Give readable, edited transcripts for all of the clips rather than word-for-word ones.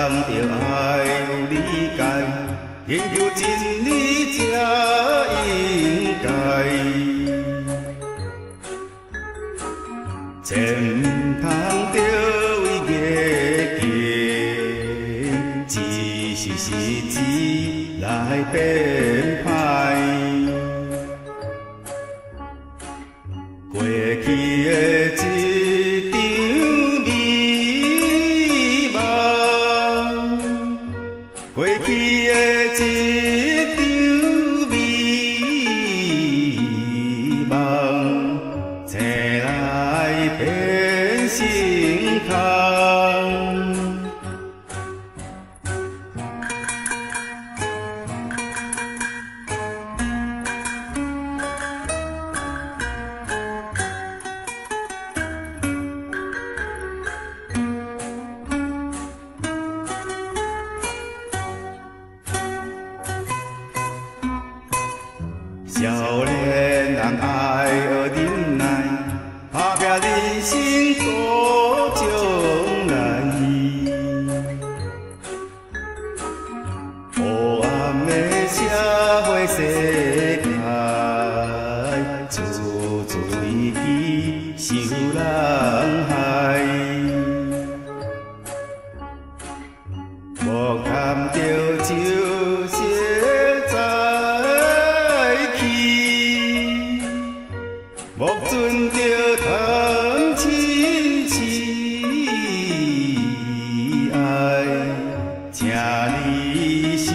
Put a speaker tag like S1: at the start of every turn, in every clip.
S1: 着爱有理解，研究真理才应该。千唔通着为业绩，只是实质来变歹。过去的一场美梦，过去的一场美梦，醒来变成空。少年人爱学忍耐，打拼人生高将来。黑暗的社会世界，处处危机受人害。无堪着酒色财气，莫准着贪嗔痴爱，请你想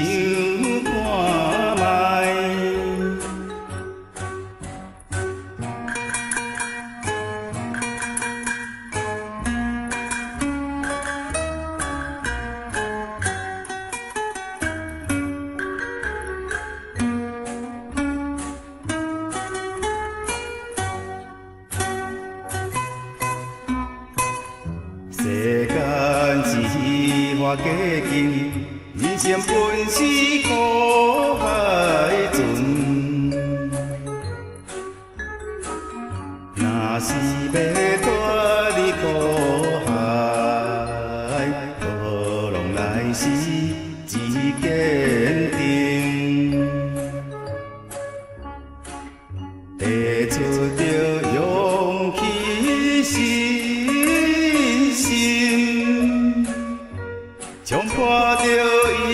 S1: 看卖。世间是花假景，人生本是苦海船。若是要带你苦海，何拢来是一坚定。提出着勇气信心，冲破着伊。